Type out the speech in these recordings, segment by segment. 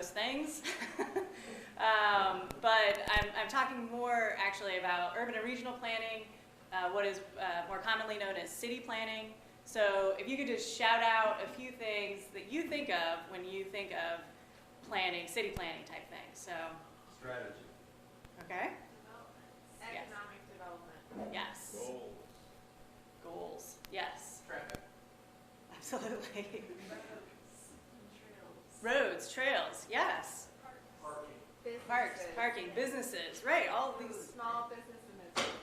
those things. But I'm talking more actually about urban and regional planning, what is more commonly known as city planning. So if you could just shout out a few things that you think of when you think of planning, city planning type things. So strategy. Okay. Economic development. Yes. Goals. Yes. Traffic. Absolutely. Roads. Roads, trails. Yes. Parks, parking, businesses. Right. All of these. Small business administration.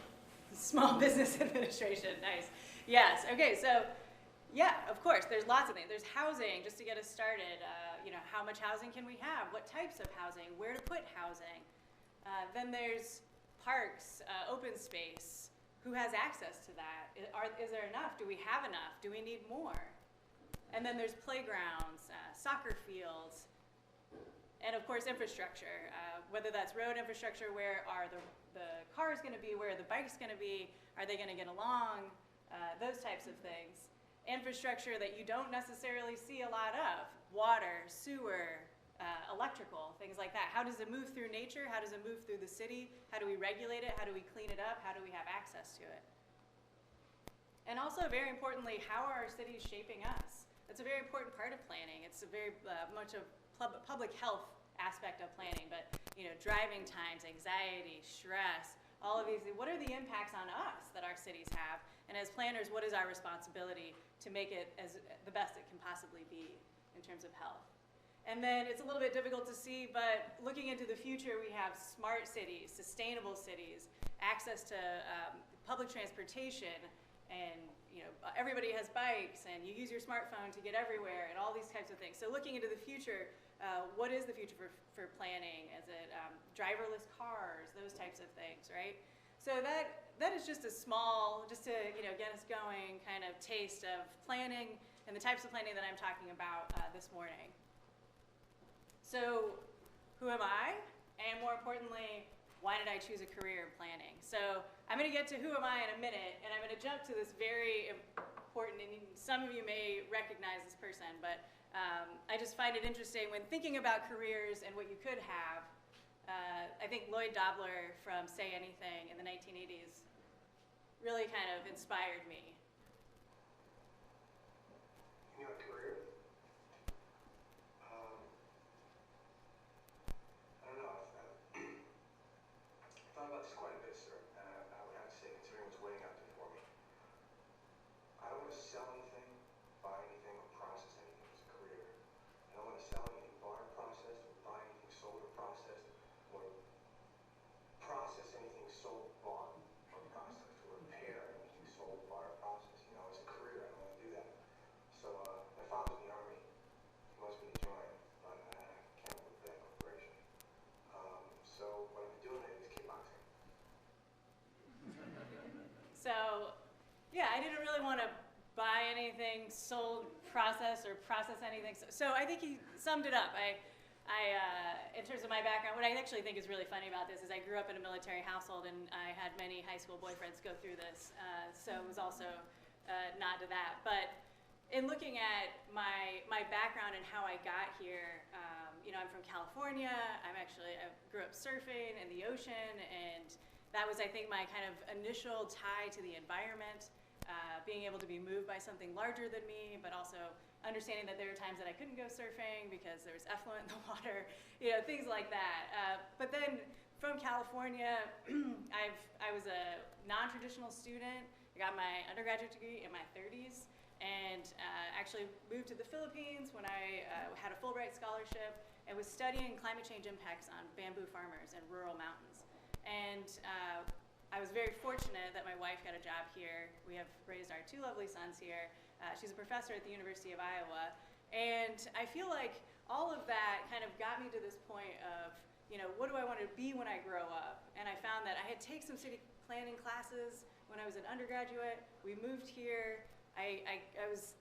Small business administration. Nice. Yes. Okay. So, yeah, of course, there's lots of things. There's housing, just to get us started. How much housing can we have? What types of housing? Where to put housing? Then there's parks, open space. Who has access to that? Is there enough? Do we have enough? Do we need more? And then there's playgrounds, soccer fields, and of course infrastructure. Whether that's road infrastructure, where are the cars going to be? Where are the bikes going to be? Are they going to get along? Those types of things. Infrastructure that you don't necessarily see a lot of. Water, sewer, electrical, things like that. How does it move through nature? How does it move through the city? How do we regulate it? How do we clean it up? How do we have access to it? And also, very importantly, how are our cities shaping us? That's a very important part of planning. It's a very much a public health aspect of planning, but driving times, anxiety, stress, all of these, what are the impacts on us that our cities have? And as planners, what is our responsibility to make it as the best it can possibly be in terms of health? And then it's a little bit difficult to see, but looking into the future, we have smart cities, sustainable cities, access to public transportation, and everybody has bikes, and you use your smartphone to get everywhere, and all these types of things. So looking into the future, what is the future for planning? Is it driverless cars, those types of things, right? So that is just a small, just to get us going, kind of taste of planning and the types of planning that I'm talking about this morning. So who am I? And more importantly, why did I choose a career in planning? So I'm going to get to who am I in a minute, and I'm going to jump to this very important, and some of you may recognize this person, but I just find it interesting when thinking about careers and what you could have. I think Lloyd Dobler from Say Anything in the 1980s really kind of inspired me. You know, a career? I don't know. I've thought about this quite a bit, sir, and I would have to say, considering what's waiting out there for me, I don't want to sell anything, buy anything, or process anything as a career. I don't want to sell anything bought or processed, or buy anything sold or processed, or process anything sold, bought, or processed, or repair anything sold, bought, or processed. As a career, I don't want to do that. So my father's in the Army. He wants me to join, but I can't work for that corporation. So what I've been doing is kickboxing. So, yeah, I didn't really want to buy anything sold, process, or process anything. So I think he summed it up. In terms of my background, what I actually think is really funny about this is I grew up in a military household, and I had many high school boyfriends go through this. So it was also a nod to that. But in looking at my background and how I got here, I'm from California. I grew up surfing in the ocean, and that was, I think, my kind of initial tie to the environment, being able to be moved by something larger than me, but also understanding that there were times that I couldn't go surfing because there was effluent in the water, things like that. But then from California, I was a non-traditional student. I got my undergraduate degree in my 30s, and actually moved to the Philippines when I had a Fulbright scholarship and was studying climate change impacts on bamboo farmers in rural mountains. And I was very fortunate that my wife got a job here. We have raised our two lovely sons here. She's a professor at the University of Iowa. And I feel like all of that kind of got me to this point of, what do I want to be when I grow up? And I found that I had taken some city planning classes when I was an undergraduate. We moved here. I was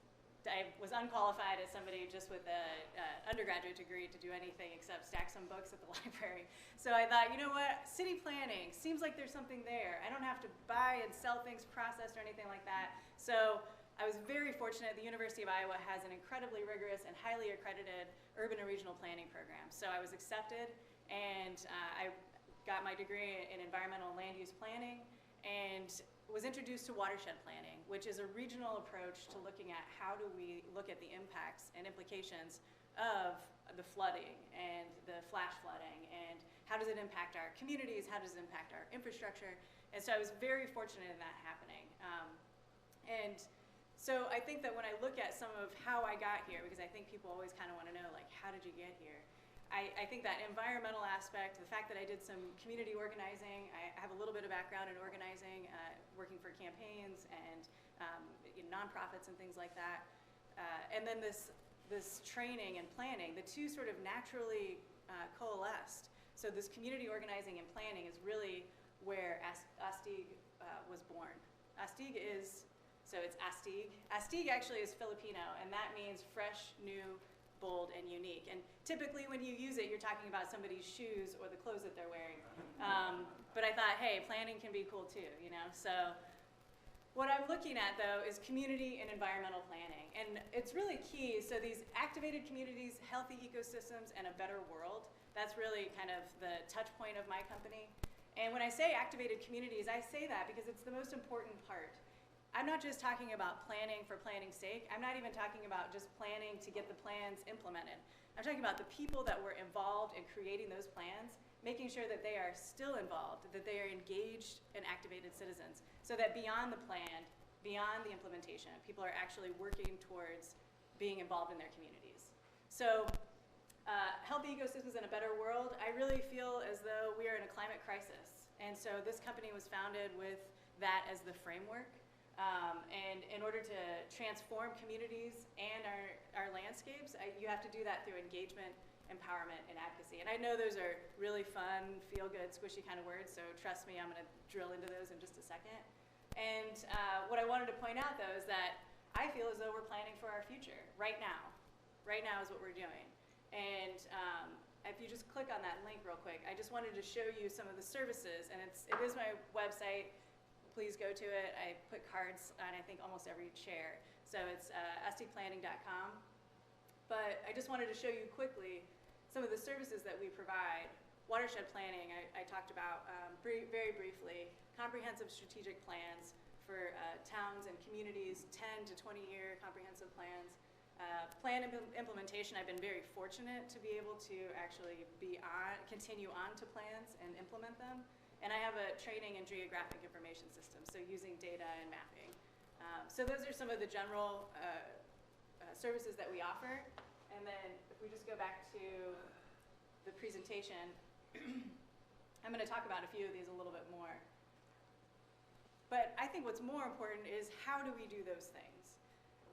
unqualified as somebody just with an undergraduate degree to do anything except stack some books at the library. So I thought, you know what, city planning, seems like there's something there. I don't have to buy and sell things processed or anything like that. So I was very fortunate. The University of Iowa has an incredibly rigorous and highly accredited urban and regional planning program. So I was accepted, and I got my degree in environmental and land use planning, and was introduced to watershed planning, which is a regional approach to looking at how do we look at the impacts and implications of the flooding and the flash flooding, and how does it impact our communities, how does it impact our infrastructure. And so I was very fortunate in that happening. And so I think that when I look at some of how I got here, because I think people always kind of want to know, like, how did you get here? I think that environmental aspect, the fact that I did some community organizing, I have a little bit of background in organizing, working for campaigns and nonprofits and things like that. And then this training and planning, the two sort of naturally coalesced. So this community organizing and planning is really where Astig was born. Astig is, so it's Astig. Astig actually is Filipino, and that means fresh, new, bold, and unique. And typically when you use it, you're talking about somebody's shoes or the clothes that they're wearing. But I thought, hey, planning can be cool too, you know? So what I'm looking at, though, is community and environmental planning. And it's really key. So these activated communities, healthy ecosystems, and a better world, that's really kind of the touch point of my company. And when I say activated communities, I say that because it's the most important part. I'm not just talking about planning for planning's sake. I'm not even talking about just planning to get the plans implemented. I'm talking about the people that were involved in creating those plans, making sure that they are still involved, that they are engaged and activated citizens, so that beyond the plan, beyond the implementation, people are actually working towards being involved in their communities. So healthy ecosystems in a better world, I really feel as though we are in a climate crisis. And so this company was founded with that as the framework. And in order to transform communities and our landscapes, you have to do that through engagement, empowerment, and advocacy. And I know those are really fun, feel-good, squishy kind of words, so trust me, I'm going to drill into those in just a second. And what I wanted to point out, though, is that I feel as though we're planning for our future right now. Right now is what we're doing. And if you just click on that link real quick, I just wanted to show you some of the services, and it is my website. Please go to it. I put cards on, I think, almost every chair. So it's astigplanning.com. But I just wanted to show you quickly some of the services that we provide. Watershed planning, I talked about very briefly. Comprehensive strategic plans for towns and communities, 10 to 20-year comprehensive plans. Plan implementation, I've been very fortunate to be able to actually continue on to plans and implement them. And I have a training in geographic information systems, so using data and mapping. So those are some of the general services that we offer. And then if we just go back to the presentation, I'm going to talk about a few of these a little bit more. But I think what's more important is how do we do those things?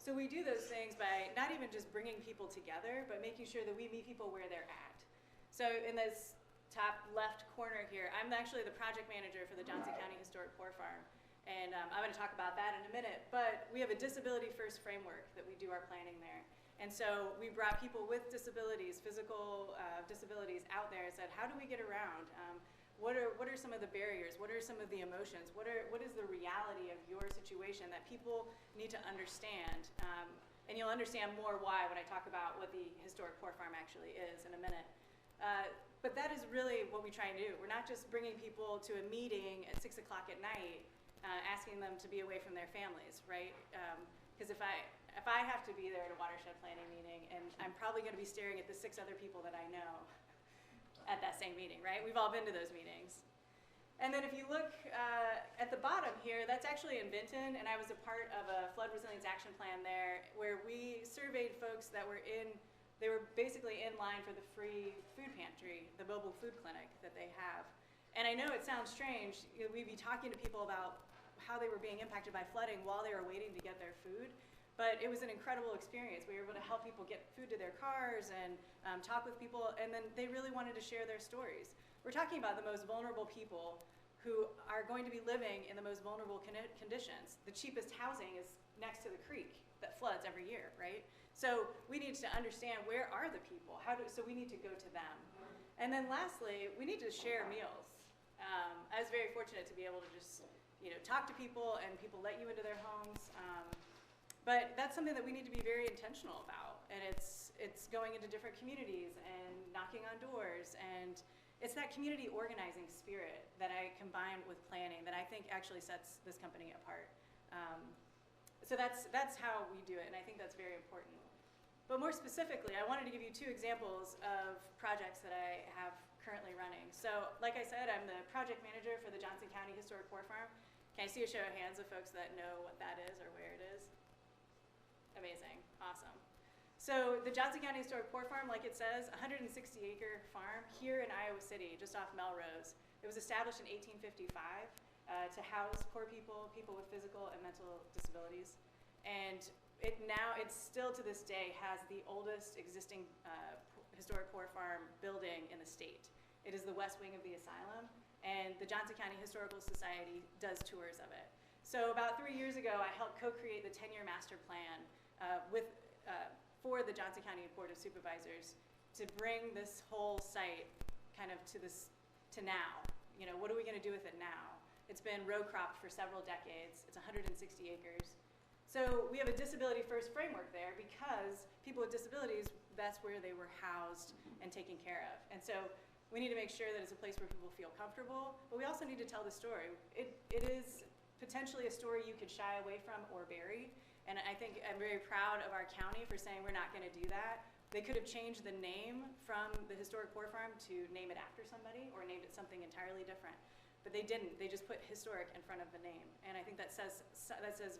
So we do those things by not even just bringing people together, but making sure that we meet people where they're at. So in this top left corner here, I'm actually the project manager for the Johnson County Historic Poor Farm. And I'm going to talk about that in a minute. But we have a disability first framework that we do our planning there. And so we brought people with disabilities, physical disabilities out there and said, how do we get around? What are some of the barriers? What are some of the emotions? What is the reality of your situation that people need to understand? And you'll understand more why when I talk about what the Historic Poor Farm actually is in a minute. But that is really what we try and do. We're not just bringing people to a meeting at 6 o'clock at night, asking them to be away from their families, right? Because if I have to be there at a watershed planning meeting, and I'm probably going to be staring at the 6 other people that I know at that same meeting, right? We've all been to those meetings. And then if you look at the bottom here, that's actually in Vinton, and I was a part of a flood resilience action plan there where we surveyed folks that were they were basically in line for the free food pantry, the mobile food clinic that they have. And I know it sounds strange, we'd be talking to people about how they were being impacted by flooding while they were waiting to get their food. But it was an incredible experience. We were able to help people get food to their cars and talk with people, and then they really wanted to share their stories. We're talking about the most vulnerable people who are going to be living in the most vulnerable conditions. The cheapest housing is next to the creek that floods every year, right? So we need to understand where are the people? So we need to go to them. And then lastly, we need to share meals. I was very fortunate to be able to just talk to people, and people let you into their homes. But that's something that we need to be very intentional about, and it's going into different communities and knocking on doors, and it's that community organizing spirit that I combine with planning that I think actually sets this company apart. So that's how we do it, and I think that's very important. But more specifically, I wanted to give you 2 examples of projects that I have currently running. So, like I said, I'm the project manager for the Johnson County Historic Poor Farm. Can I see a show of hands of folks that know what that is or where it is? Amazing, awesome. So the Johnson County Historic Poor Farm, like it says, 160-acre farm here in Iowa City, just off Melrose. It was established in 1855 to house poor people, people with physical and mental disabilities. And it's still to this day has the oldest existing historic poor farm building in the state. It is the west wing of the asylum, and the Johnson County Historical Society does tours of it. So about 3 years ago, I helped co-create the 10-year master plan for the Johnson County Board of Supervisors to bring this whole site kind of to now. You know, what are we going to do with it now? It's been row cropped for several decades. It's 160 acres. So we have a disability first framework there because people with disabilities, that's where they were housed and taken care of. And so we need to make sure that it's a place where people feel comfortable, but we also need to tell the story. It is potentially a story you could shy away from or bury. And I think I'm very proud of our county for saying we're not going to do that. They could have changed the name from the Historic Poor Farm to name it after somebody or named it something entirely different. But they didn't. They just put historic in front of the name. And I think that says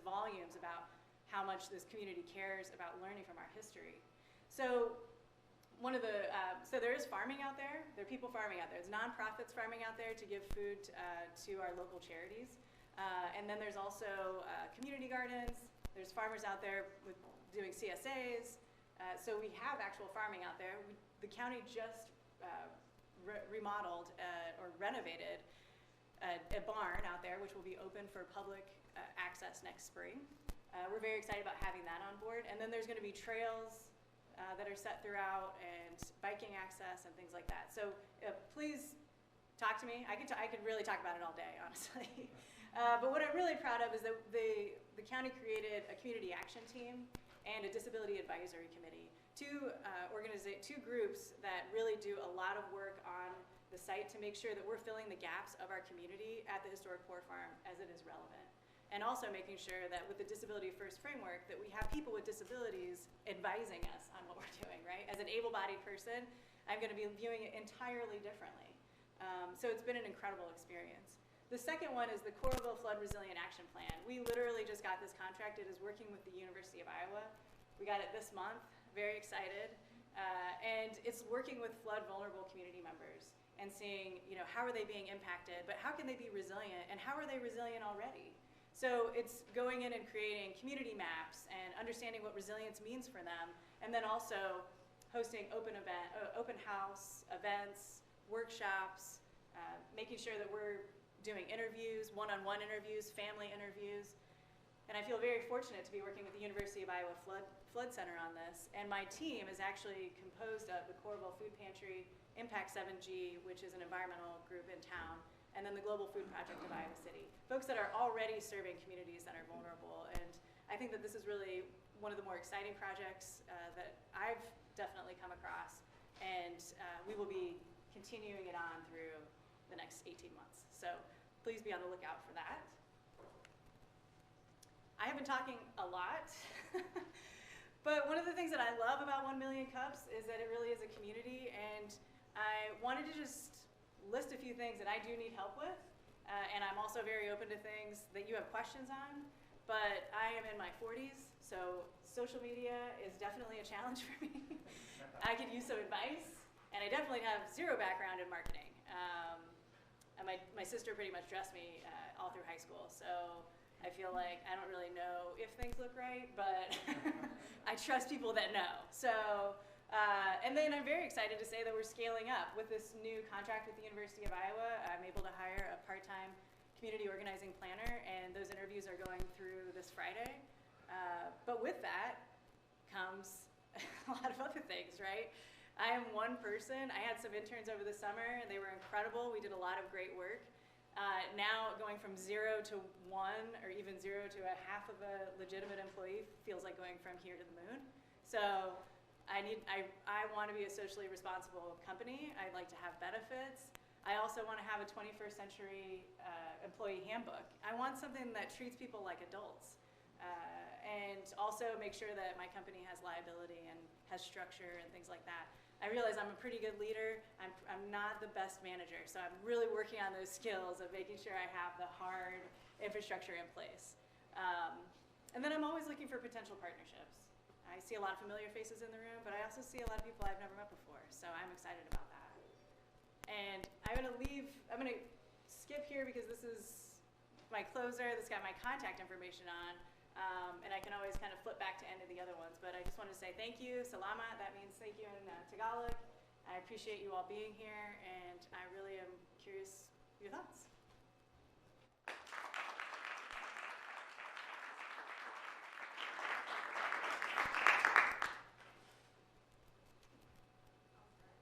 volumes about how much this community cares about learning from our history. So so there is farming out there. There are people farming out there. There's nonprofits farming out there to give food to our local charities. And then there's also community gardens. There's farmers out there doing CSAs. So we have actual farming out there. The county just remodeled or renovated a barn out there, which will be open for public access next spring. We're very excited about having that on board. And then there's going to be trails that are set throughout and biking access and things like that. So please talk to me. I could really talk about it all day, honestly. But what I'm really proud of is that the county created a community action team and a disability advisory committee, two groups that really do a lot of work on the site to make sure that we're filling the gaps of our community at the Historic Poor Farm as it is relevant. And also making sure that with the Disability First framework that we have people with disabilities advising us on what we're doing, right? As an able-bodied person, I'm going to be viewing it entirely differently. So it's been an incredible experience. The second one is the Coralville Flood Resilient Action Plan. We literally just got this contract. It is working with the University of Iowa. We got it this month, very excited. And it's working with flood vulnerable community members and seeing, how are they being impacted, but how can they be resilient, and how are they resilient already? So it's going in and creating community maps and understanding what resilience means for them, and then also hosting open house events, workshops, making sure that we're doing interviews, one-on-one interviews, family interviews. And I feel very fortunate to be working with the University of Iowa Flood Center on this. And my team is actually composed of the Coralville Food Pantry, Impact 7G, which is an environmental group in town, and then the Global Food Project of Iowa City. Folks that are already serving communities that are vulnerable. And I think that this is really one of the more exciting projects that I've definitely come across. And we will be continuing it on through the next 18 months. So please be on the lookout for that. I have been talking a lot, but one of the things that I love about 1 Million Cups is that it really is a community, and I wanted to just list a few things that I do need help with, and I'm also very open to things that you have questions on, but I am in my 40s, so social media is definitely a challenge for me. I could use some advice, and I definitely have zero background in marketing. And my sister pretty much dressed me all through high school, so I feel like I don't really know if things look right, but I trust people that know. So, and then I'm very excited to say that we're scaling up with this new contract with the University of Iowa. I'm able to hire a part-time community organizing planner, and those interviews are going through this Friday. But with that comes a lot of other things, right? I am one person. I had some interns over the summer, and they were incredible. We did a lot of great work. Now going from 0 to 1 or even 0 to a half of a legitimate employee feels like going from here to the moon. So I want to be a socially responsible company. I'd like to have benefits. I also want to have a 21st century employee handbook. I want something that treats people like adults. And also make sure that my company has liability and has structure and things like that. I realize I'm a pretty good leader. I'm not the best manager, so I'm really working on those skills of making sure I have the hard infrastructure in place. And then I'm always looking for potential partnerships. I see a lot of familiar faces in the room, but I also see a lot of people I've never met before, so I'm excited about that. And I'm gonna skip here because this is my closer. This got my contact information on. And I can always kind of flip back to any of the other ones, but I just wanted to say thank you, Salamat, that means thank you in Tagalog. I appreciate you all being here, and I really am curious your thoughts.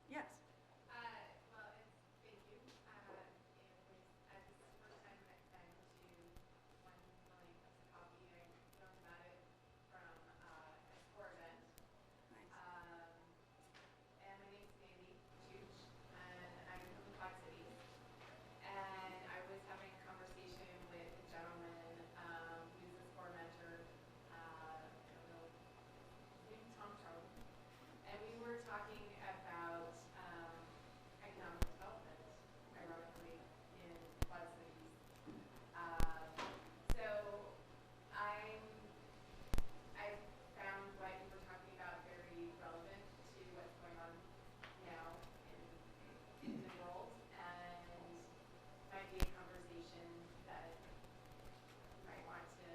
Yes. Well, thank you. This is the first time that I've been to one million cups of coffee. I learned about it from a core event. Nice. And my name's Mandy Juch, and I'm from the Quad Cities. And I was having a conversation with a gentleman who's a core mentor. I don't know, maybe Tom Trump. And we were talking about economic development, ironically, in Quad Cities. So I found what you were talking about very relevant to what's going on now in the world, and might be a conversation that you might want to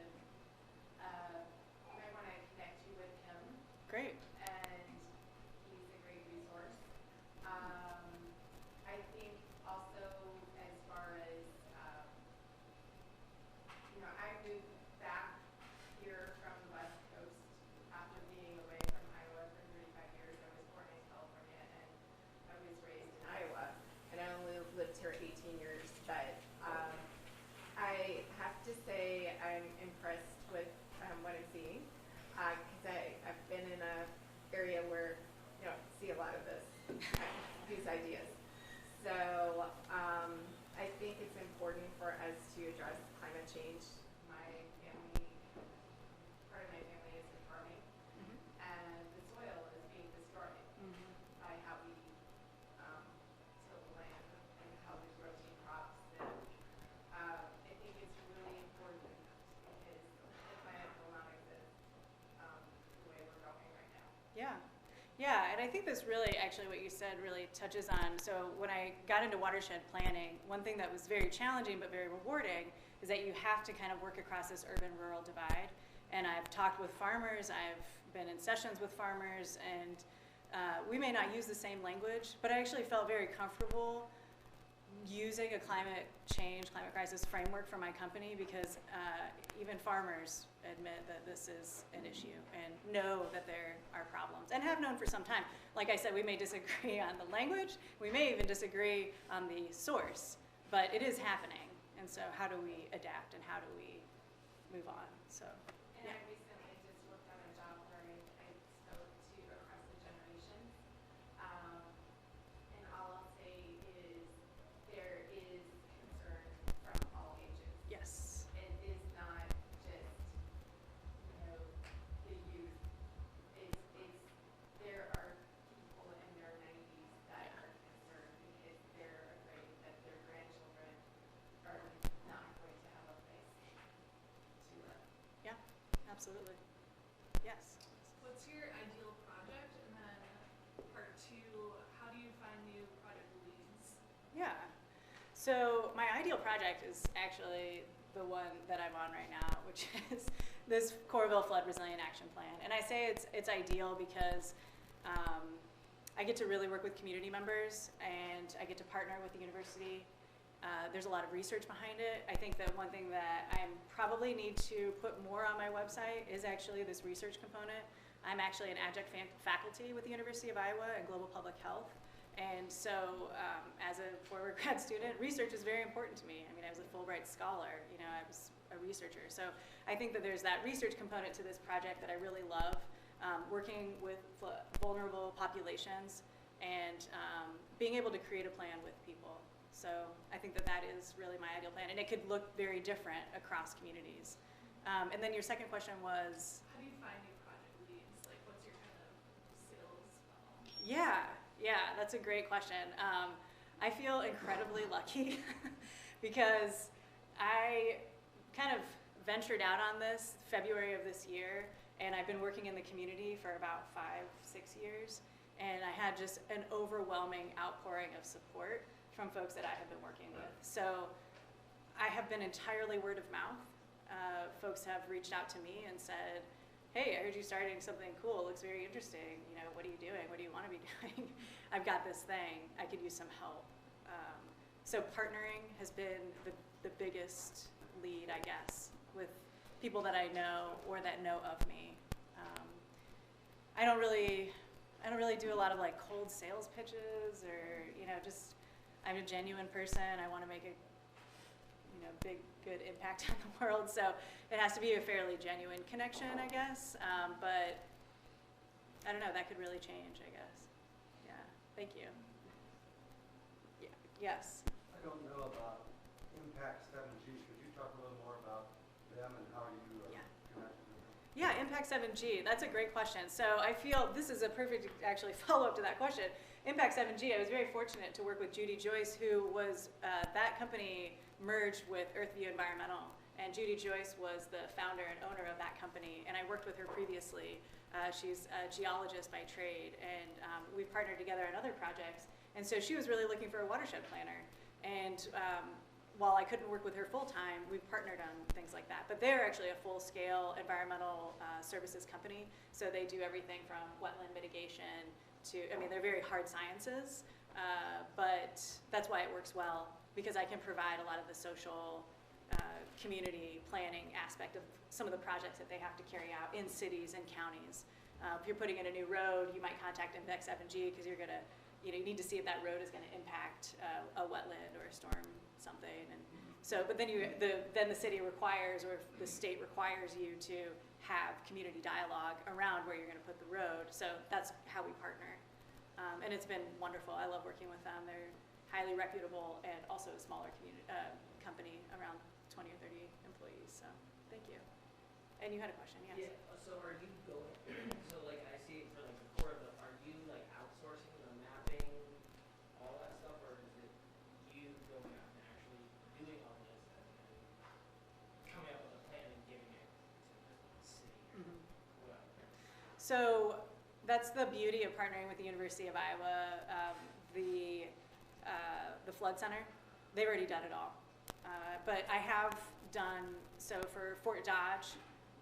connect you with him. Great. And he's a great resource. I think also as far as, I moved back here from the West Coast after being away from Iowa for 35 years. I was born in California and I was raised in Iowa. And I only lived here 18 years, but I have to say I'm impressed with what I'm seeing. Because I've been in an area where see a lot of these ideas. So I think it's important for us to address climate change. My family, part of my family is in farming, and the soil is being destroyed by how we till the land and how we rotate crops. And I think it's really important because the planet will not exist the way we're going right now. Yeah. Yeah, and I think this really, actually what you said really touches on, so when I got into watershed planning, one thing that was very challenging but very rewarding is that you have to kind of work across this urban-rural divide. And I've talked with farmers, I've been in sessions with farmers, and we may not use the same language, but I actually felt very comfortable using a climate change, climate crisis framework for my company because even farmers admit that this is an issue and know that there are problems and have known for some time. Like I said, we may disagree on the language, we may even disagree on the source, but it is happening. And so how do we adapt and how do we move on? So. And I recently just worked on a job where I spoke to across the generations. And all I'll say is there is concern from all ages. Yes. It is not just, the youth. There are people in their 90s that are concerned because they're afraid that their grandchildren are not going to have a place to live. Yeah, absolutely. Yes. What's your ideal project? And then part two, how do you find new project leads? Yeah. So my ideal project is actually the one that I'm on right now, which is this Coralville Flood Resilient Action Plan. And I say it's ideal because I get to really work with community members and I get to partner with the university. There's a lot of research behind it. I think that one thing that I probably need to put more on my website is actually this research component. I'm actually an adjunct faculty with the University of Iowa in global public health. And so, as a former grad student, research is very important to me. I mean, I was a Fulbright scholar, you know, I was a researcher. So I think that there's that research component to this project that I really love, working with vulnerable populations and being able to create a plan with people. So I think that that is really my ideal plan, and it could look very different across communities. And then your second question was? How do you find new project leads? Like, what's your kind of sales funnel? Yeah, that's a great question. I feel incredibly lucky because I kind of ventured out on this February of this year, and I've been working in the community for about 5-6 years, and I had just an overwhelming outpouring of support from folks that I have been working with. So I have been entirely word of mouth. Folks have reached out to me and said, hey, I heard you starting something cool, it looks very interesting, you know, what are you doing, what do you want to be doing? I've got this thing, I could use some help. So partnering has been the biggest lead, I guess, with people that I know or that know of me. I don't really do a lot of like cold sales pitches or, you know, just, I'm a genuine person, I want to make a, you know, big, good impact on the world, so it has to be a fairly genuine connection, I guess, but I don't know, that could really change, I guess. Yeah, thank you. Yeah. Yes? I don't know about Impact 7G. Could you talk a little more about them and how you connect with them? Yeah, Impact 7G, that's a great question. So I feel this is a perfect, actually, follow-up to that question. Impact 7G, I was very fortunate to work with Judy Joyce, who was, that company merged with Earthview Environmental, and Judy Joyce was the founder and owner of that company, and I worked with her previously. She's a geologist by trade, and we partnered together on other projects, and so she was really looking for a watershed planner, and while I couldn't work with her full-time, we partnered on things like that. But they're actually a full-scale environmental services company, so they do everything from wetland mitigation to, I mean, they're very hard sciences, but that's why it works well, because I can provide a lot of the social community planning aspect of some of the projects that they have to carry out in cities and counties. If you're putting in a new road, you might contact Impact 7G because you're gonna, you know, you need to see if that road is gonna impact a wetland or a storm something. And so, but then then the city requires, or the state requires you to have community dialogue around where you're gonna put the road. So that's how we partner. And it's been wonderful. I love working with them. They're highly reputable and also a smaller company, around 20 or 30 employees, so thank you. And you had a question, yes? Yeah, so are you going, so like I see for like the core of the, are you like outsourcing the mapping, all that stuff, or is it you going out and actually doing all this and coming up with a plan and giving it to the city or whatever? So that's the beauty of partnering with the University of Iowa. The Flood Center, they've already done it all. But I have done, so for Fort Dodge,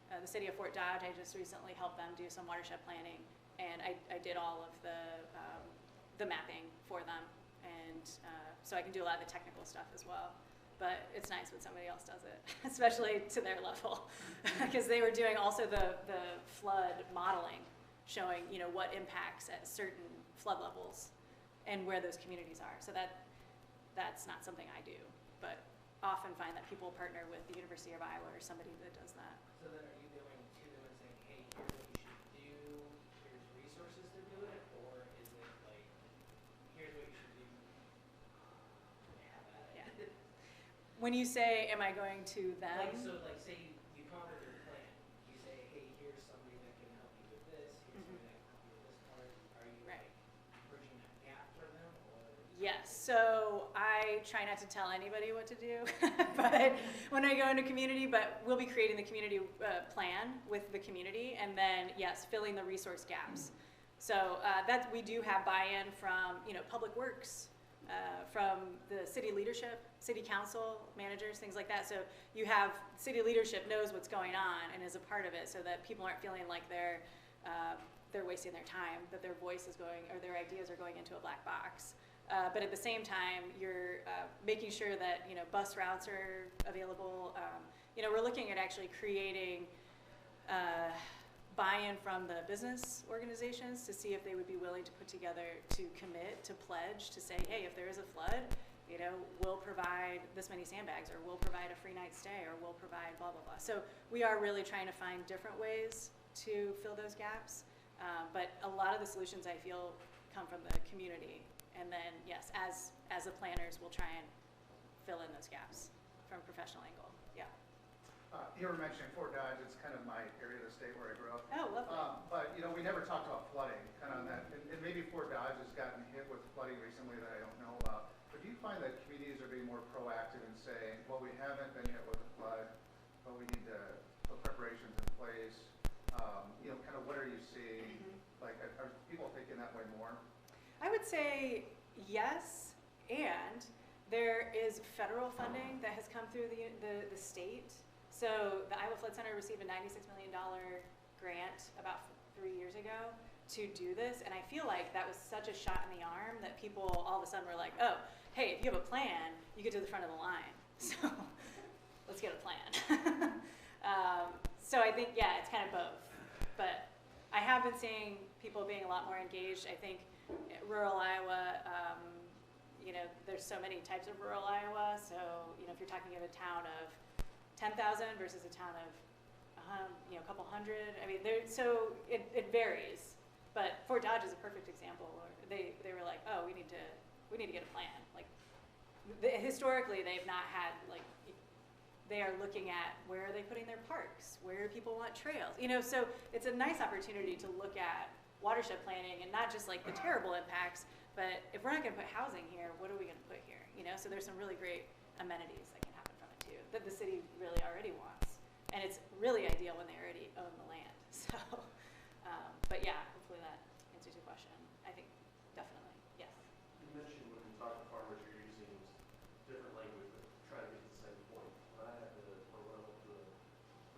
the city of Fort Dodge, I just recently helped them do some watershed planning, and I did all of the mapping for them, and so I can do a lot of the technical stuff as well. But it's nice when somebody else does it, especially to their level, because they were doing also the flood modeling, showing, you know, what impacts at certain flood levels and where those communities are. So that's not something I do, but often find that people partner with the University of Iowa or somebody that does that. So then are you going to them and saying, hey, here's what you should do, here's resources to do it, or is it like, here's what you should do, have at it? Yeah. When you say, am I going to them? Like, so like say you come up with your plan, you say, hey, here's somebody that can help you with this, here's somebody that can help you with this part, are you Right. like bridging that gap for them, or? Yes, so I try not to tell anybody what to do, but when I go into community, but we'll be creating the community plan with the community, and then, yes, filling the resource gaps. So that we do have buy-in from, you know, Public Works, from the city leadership, city council, managers, things like that. So you have, city leadership knows what's going on and is a part of it, so that people aren't feeling like they're wasting their time, that their voice is going, or their ideas are going into a black box. But at the same time, you're making sure that, you know, bus routes are available. You know, we're looking at actually creating buy-in from the business organizations to see if they would be willing to put together, to commit, to pledge, to say, hey, if there is a flood, you know, we'll provide this many sandbags, or we'll provide a free night stay, or we'll provide blah, blah, blah. So we are really trying to find different ways to fill those gaps. But a lot of the solutions, I feel, come from the community. And then, yes, as the planners, we'll try and fill in those gaps from a professional angle. Yeah. You were mentioning Fort Dodge. It's kind of my area of the state where I grew up. Oh, lovely. But, you know, we never talked about flooding, kind of on that. And maybe Fort Dodge has gotten hit with flooding recently that I don't know about. But do you find that communities are being more proactive in saying, well, we haven't been hit with a flood, but we need to put preparations in place? You know, kind of what are you seeing? Like, are people thinking that way more? I would say yes, and there is federal funding that has come through the state. So the Iowa Flood Center received a $96 million grant about 3 years ago to do this, and I feel like that was such a shot in the arm that people all of a sudden were like, oh, hey, if you have a plan, you get to the front of the line. So let's get a plan. So I think, yeah, it's kind of both. But I have been seeing people being a lot more engaged. I think rural Iowa, you know, there's so many types of rural Iowa. So, you know, if you're talking of a town of 10,000 versus a town of, you know, a couple hundred, I mean, so it varies. But Fort Dodge is a perfect example where they were like, oh, we need to get a plan. Like, historically, they've not had, like, they are looking at where are they putting their parks, where do people want trails, you know. So it's a nice opportunity to look at watershed planning and not just like the terrible impacts, but if we're not going to put housing here, what are we going to put here, you know. So there's some really great amenities that can happen from it too, that the city really already wants, and it's really ideal when they already own the land. So, but yeah, hopefully that answers your question. I think definitely yes. You mentioned when you talk to farmers, you're using different language, but trying to get to the same point. When I went to the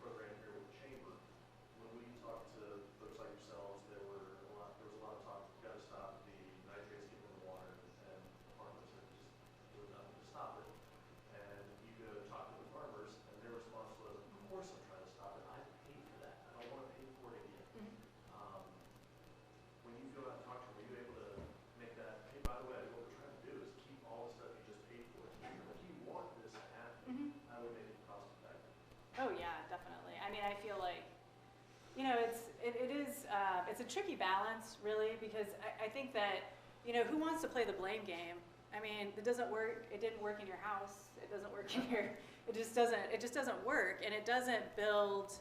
program here with the chamber, when we talked to folks like yourselves, there was a lot of talk. We've got to stop the nitrates getting in the water, and farmers are just doing nothing to stop it. And you go talk to the farmers, and their response was, "Of course I'm trying to stop it. I paid for that. I don't want to pay for it again." When you go out and talk to them, are you able to make that, hey, by the way, what we're trying to do is keep all the stuff you just paid for. If you want this to happen, I would make it cost effective. Oh yeah, definitely. I mean, I feel like, you know, it's a tricky balance, really, because I think that, you know, who wants to play the blame game? I mean, it doesn't work. It didn't work in your house. It doesn't work in your. It just doesn't work, and it doesn't build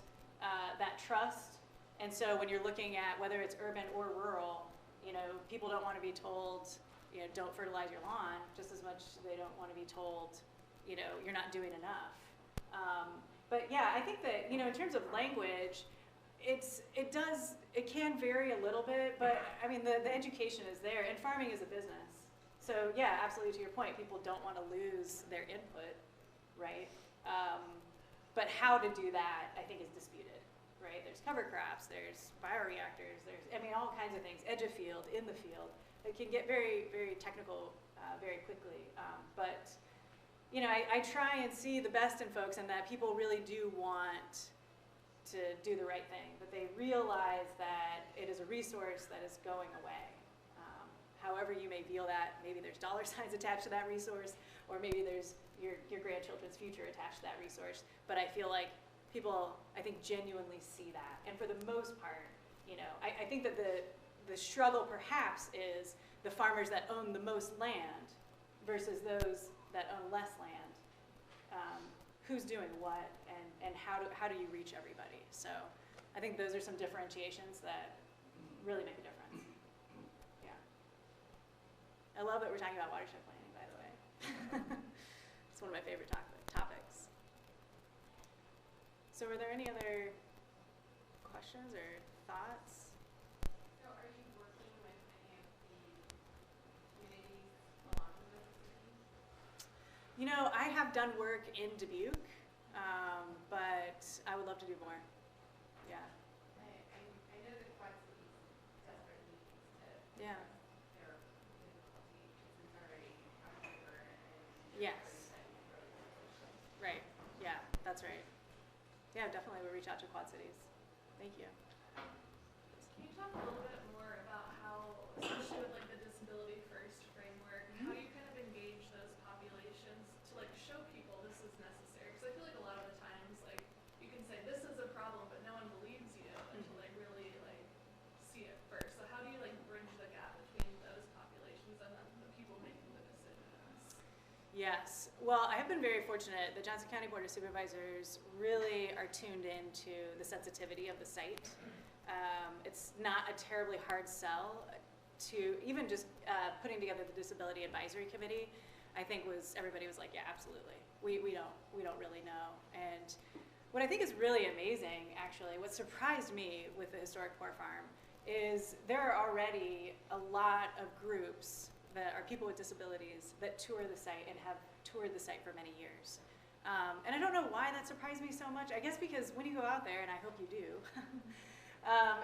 that trust. And so when you're looking at whether it's urban or rural, you know, people don't want to be told, you know, don't fertilize your lawn just as much as they don't want to be told, you know, you're not doing enough. But yeah, I think that, you know, in terms of language, it can vary a little bit, but I mean, the education is there, and farming is a business. So yeah, absolutely, to your point, people don't want to lose their input, right? But how to do that, I think, is disputed. Right? There's cover crops, there's bioreactors, there's, I mean, all kinds of things, edge of field, in the field. It can get very, very technical very quickly. But, you know, I try and see the best in folks, and that people really do want to do the right thing, that they realize that it is a resource that is going away. However you may feel that, maybe there's dollar signs attached to that resource, or maybe there's your grandchildren's future attached to that resource. But I feel like people, I think, genuinely see that. And for the most part, you know, I think that the struggle perhaps is the farmers that own the most land versus those that own less land. Who's doing what, and how do you reach everybody? So I think those are some differentiations that really make a difference. Yeah. I love that we're talking about watershed planning, by the way. It's one of my favorite topics. So were there any other questions or thoughts? So are you working with any of the communities along with the city? You know, I have done work in Dubuque, but I would love to do more. Yeah. I know that Quad Cities desperate needs to Yeah. their difficulty because it's already on paper and Yes. already said road. Right. Yeah, that's right. Yeah, definitely we'll reach out to Quad Cities. Thank you. you talk a little bit more about how, especially with like the disability first framework, and how you kind of engage those populations to like show people this is necessary? Because I feel like a lot of the times, like you can say this is a problem, but no one believes you until they really like see it first. So how do you like bridge the gap between those populations and then the people making the decisions? Yes. Well, I have been very fortunate. The Johnson County Board of Supervisors really are tuned into the sensitivity of the site. It's not a terribly hard sell to even just putting together the Disability Advisory Committee. I think everybody was like, yeah, absolutely. We don't really know. And what I think is really amazing, actually, what surprised me with the historic Poor Farm is there are already a lot of groups that are people with disabilities that tour the site and have toured the site for many years. And I don't know why that surprised me so much. I guess because when you go out there, and I hope you do,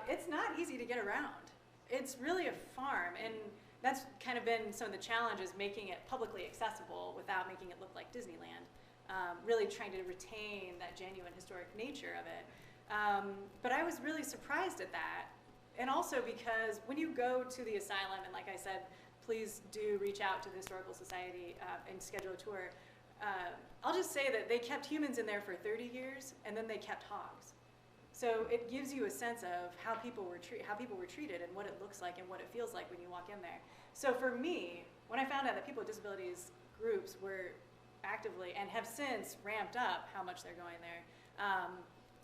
it's not easy to get around. It's really a farm, and that's kind of been some of the challenges, making it publicly accessible without making it look like Disneyland. Really trying to retain that genuine historic nature of it. But I was really surprised at that. And also because when you go to the asylum, and like I said, please do reach out to the Historical Society and schedule a tour. I'll just say that they kept humans in there for 30 years, and then they kept hogs. So it gives you a sense of how people were treated and what it looks like and what it feels like when you walk in there. So for me, when I found out that people with disabilities groups were actively and have since ramped up how much they're going there,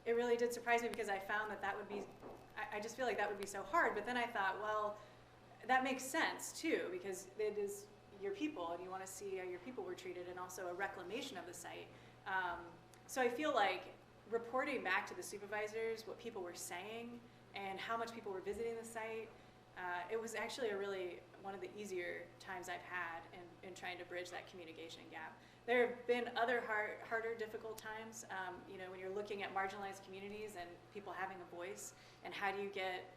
it really did surprise me because I found that would be, I just feel like that would be so hard. But then I thought, well, that makes sense too, because it is your people and you want to see how your people were treated, and also a reclamation of the site. So I feel like reporting back to the supervisors what people were saying and how much people were visiting the site, it was actually one of the easier times I've had in trying to bridge that communication gap. There have been other harder, difficult times, when you're looking at marginalized communities and people having a voice, and how do you get,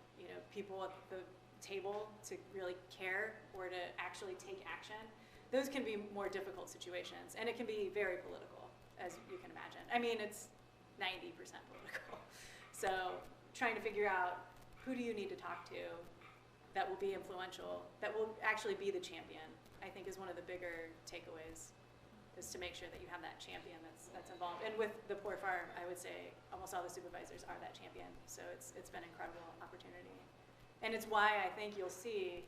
people at the table to really care or to actually take action. Those can be more difficult situations, and it can be very political, as you can imagine. I mean, it's 90% political. So trying to figure out who do you need to talk to that will be influential, that will actually be the champion, I think is one of the bigger takeaways, is to make sure that you have that champion that's involved. And with the Poor Farm, I would say almost all the supervisors are that champion. So it's been an incredible opportunity. And it's why I think you'll see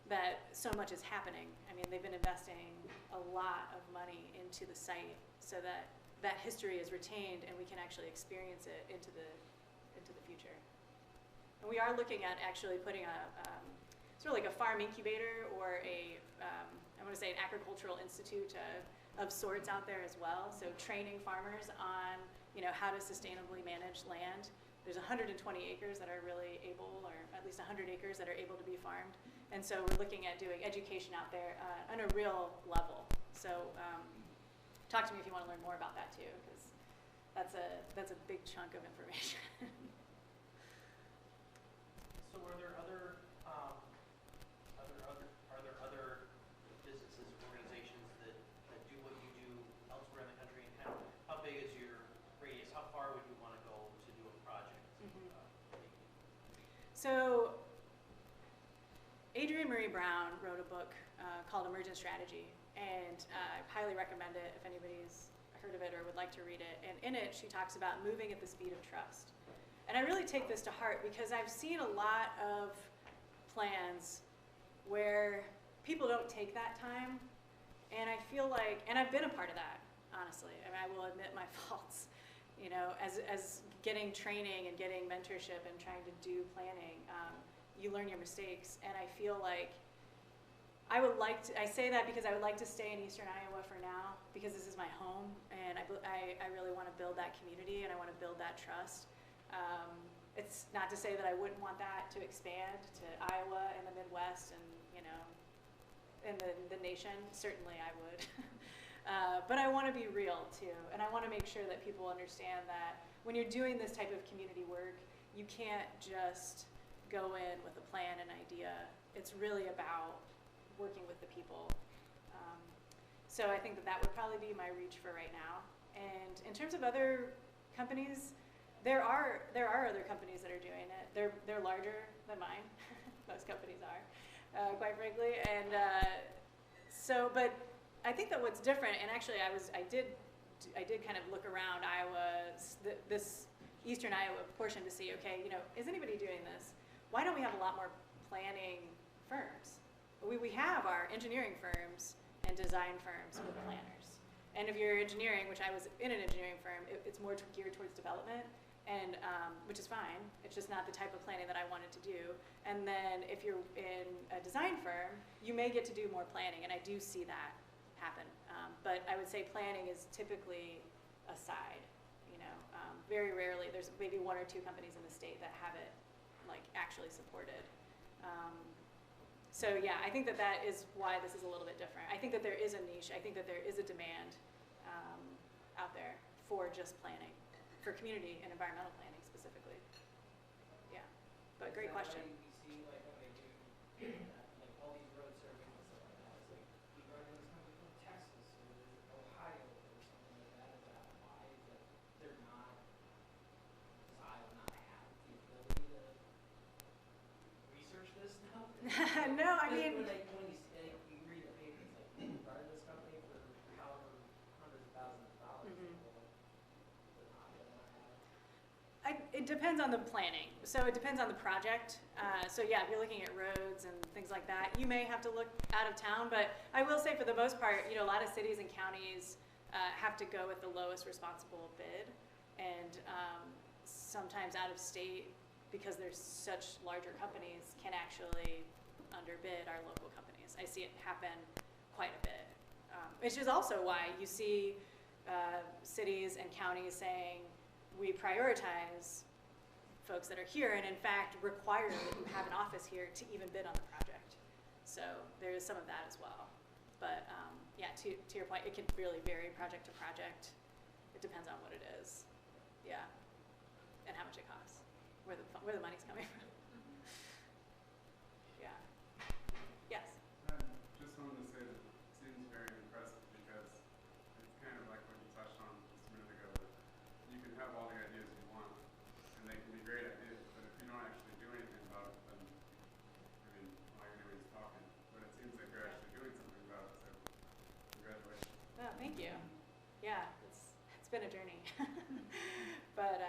that so much is happening. I mean, they've been investing a lot of money into the site so that that history is retained and we can actually experience it into the future. And we are looking at actually putting sort of like a farm incubator or I want to say an agricultural institute of sorts out there as well. So training farmers on, how to sustainably manage land. There's 120 acres that are really able, or at least 100 acres that are able to be farmed. And so we're looking at doing education out there on a real level. So talk to me if you want to learn more about that too, because that's a big chunk of information. So are there other businesses, organizations that do what you do elsewhere in the country, and kind of how big is your radius? How far would you want to go to do a project? So Adrienne Marie Brown wrote a book called Emergent Strategy, and I highly recommend it if anybody's heard of it or would like to read it. And in it, she talks about moving at the speed of trust. And I really take this to heart because I've seen a lot of plans where people don't take that time, and I feel like, and I've been a part of that, honestly. I mean, I will admit my faults, as getting training and getting mentorship and trying to do planning, you learn your mistakes. And I feel like I say that because I would like to stay in Eastern Iowa for now, because this is my home, and I really want to build that community, and I want to build that trust. It's not to say that I wouldn't want that to expand to Iowa and the Midwest and, and the nation. Certainly I would. But I want to be real too, and I want to make sure that people understand that when you're doing this type of community work, you can't just go in with a plan and idea. It's really about working with the people. So I think that would probably be my reach for right now. And in terms of other companies, there are other companies that are doing it. They're larger than mine. Most companies are, quite frankly. And but I think that what's different, and actually I did kind of look around Iowa, this eastern Iowa portion to see, okay, is anybody doing this? Why don't we have a lot more planning firms? We have our engineering firms and design firms with planners. And if you're engineering, which I was in an engineering firm, it's more geared towards development, and which is fine. It's just not the type of planning that I wanted to do. And then if you're in a design firm, you may get to do more planning, and I do see that happen. But I would say planning is typically a side. Very rarely, there's maybe one or two companies in the state that have it actually supported. So yeah, I think that is why this is a little bit different. I think that there is a niche. I think that there is a demand out there for just planning, for community and environmental planning specifically. Yeah, but great question. We see when they do all these road surveys and stuff like that, it's like we run into this company from Texas or Ohio or something like that. Is that why? Is that they're not, does Iowa not have the ability to research this stuff? No, I mean. When you read the paper, it's like, run this company for however hundreds of thousands of dollars. It depends on the planning. So it depends on the project. So yeah, if you're looking at roads and things like that, you may have to look out of town. But I will say for the most part, a lot of cities and counties have to go with the lowest responsible bid. And sometimes out of state, because there's such larger companies, can actually underbid our local companies. I see it happen quite a bit. Which is also why you see cities and counties saying, we prioritize folks that are here and in fact require that you have an office here to even bid on the project. So there is some of that as well. But yeah, to your point, it can really vary project to project. It depends on what it is. Yeah. And how much it costs, where the money's coming from. Yeah. Yes? Just wanted to say that it seems very impressive because it's kind of like what you touched on just a minute ago. You can have all the ideas you want, and they can be great ideas, but if you don't actually do anything about it, then, all you're doing is talking. But it seems like you're actually doing something about it, so congratulations. Oh, thank you. Yeah, it's been a journey. But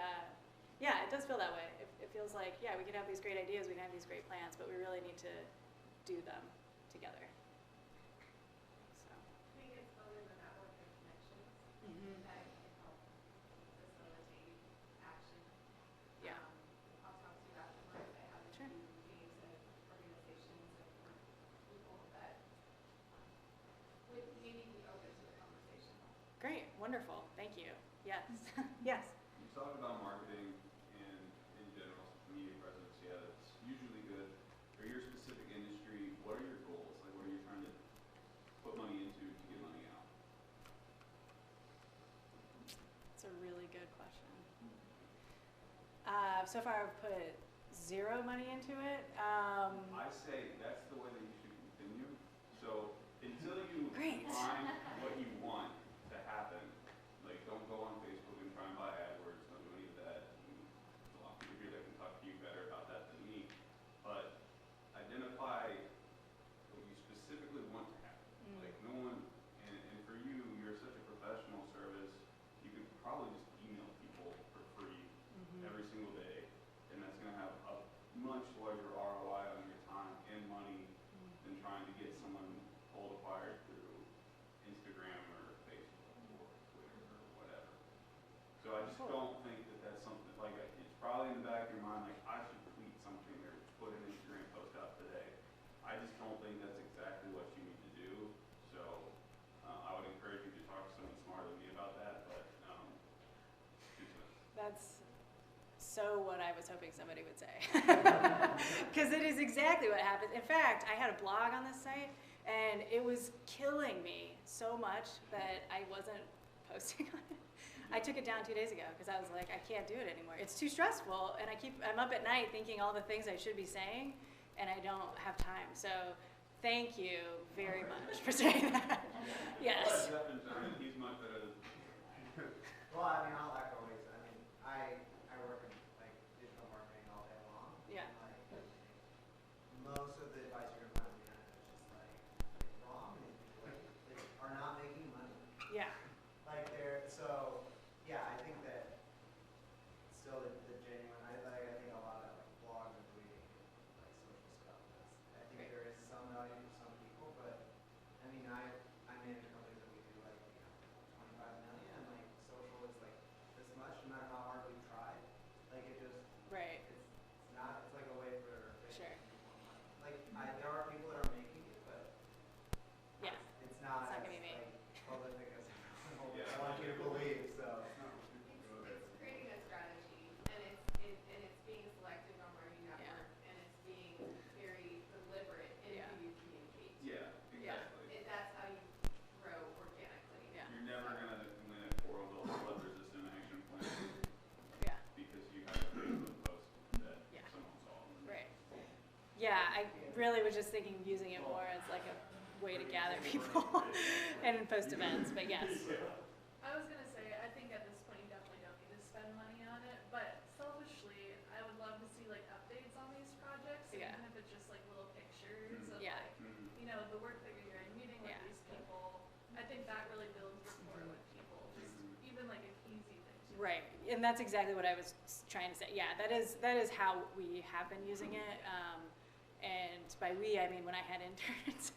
yeah, it does feel that way. It feels like, yeah, we can have these great ideas, we can have these great plans, but we really need to do them together. So. I think it's building the network of connections that can help facilitate action. Yeah. I'll talk to you afterwards. I have a Sure. few names of organizations and people that would maybe be open to the conversation. Great, wonderful, thank you. Yes, yes. You talk about marketing and in general social media presence, yeah, that's usually good. For your specific industry, what are your goals? Like what are you trying to put money into to get money out? It's a really good question. So far I've put zero money into it. I say that's the way that you should continue. So until you Great. find what you want to happen, like don't go on Facebook and try and buy AdWords, don't do any of that. There's a lot of people here that can talk to you better about that than me. But identify what you specifically want to happen. Like no one, and for you, you're such a professional service, you could probably just email people for free every single day, and that's going to have a much larger ROI on your time and money than trying to get someone cold acquired through Instagram or Facebook or Twitter or whatever. So I just don't think that that's something, like it's probably in the back of your mind, like I should tweet something or put an Instagram post out today. I just don't think that's exactly what you need to do. So I would encourage you to talk to someone smarter than me about that, but That's so what I was hoping somebody would say. Because it is exactly what happens. In fact, I had a blog on this site, and it was killing me so much that I wasn't posting on it. I took it down 2 days ago because I was like, I can't do it anymore. It's too stressful, and I'm up at night thinking all the things I should be saying, and I don't have time. So thank you very much for saying that. Yes. He's much better than Well, I'll echo Lisa. I work really was just thinking of using it more as like a way to gather people and post events, but yes. I was gonna say, I think at this point you definitely don't need to spend money on it, but selfishly, I would love to see like updates on these projects, Yeah. even if it's just like little pictures of Yeah. like, you know, the work that you're doing, meeting with Yeah. these people. I think that really builds rapport with people, just even like an easy thing to do. Right, and that's exactly what I was trying to say. Yeah, that is how we have been using it. And by we, I mean when I had interns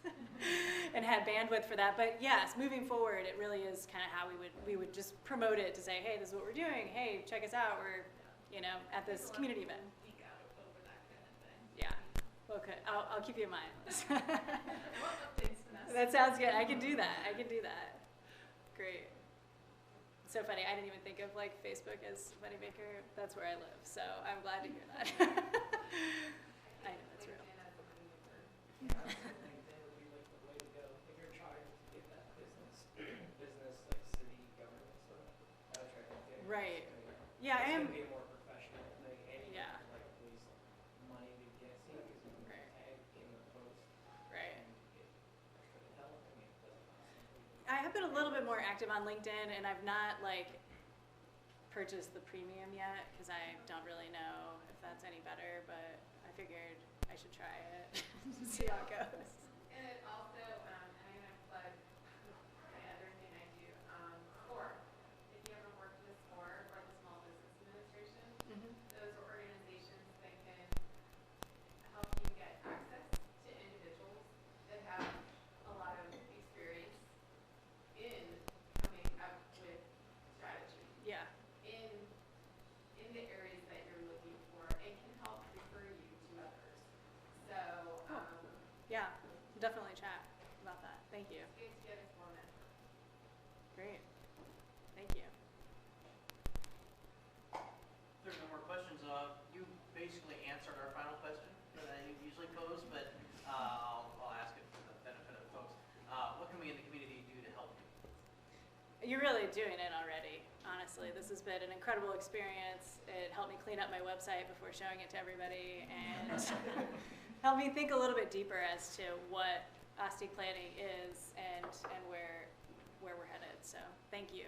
and had bandwidth for that. But yes, moving forward, it really is kind of how we would just promote it to say, hey, this is what we're doing. Hey, check us out. We're, you know, at this community event. Geek out over that kind of thing. Yeah. Okay, I'll keep you in mind. What updates, Vanessa? That sounds good. I can do that. Great. So funny. I didn't even think of like Facebook as moneymaker. That's where I live. So I'm glad to hear that. I know that's real. Yeah, I think LinkedIn would be like the way to go if you're trying to get that business like city government stuff. I would try LinkedIn. Right. It's Yeah, I am. gonna be a more professional thing, and you Yeah. can like waste money to get seen because you can Right. tag in the post Right. and get extra help. I mean, it doesn't cost anything. I have been a little bit more active on LinkedIn, and I've not like purchased the premium yet because I don't really know if that's any better. But I figured I should try it and see how it goes. And it also, and I'm gonna plug my other thing I do, SCORE. If you ever worked with SCORE or the Small Business Administration, those are organizations that can help you get access to individuals that have a lot of experience in coming up with strategy Yeah. in the areas that you're looking for and can help refer you to others. So, Yeah. Definitely chat about that. Thank you. it's good to get a SCORE member. Great. Thank you. If there's no more questions, you basically answered our final question that I usually pose, but I'll ask it for the benefit of folks. What can we in the community do to help you? You're really doing it already, honestly. This has been an incredible experience. It helped me clean up my website before showing it to everybody and helped me think a little bit deeper as to what Astig planning is and where we're headed. So thank you.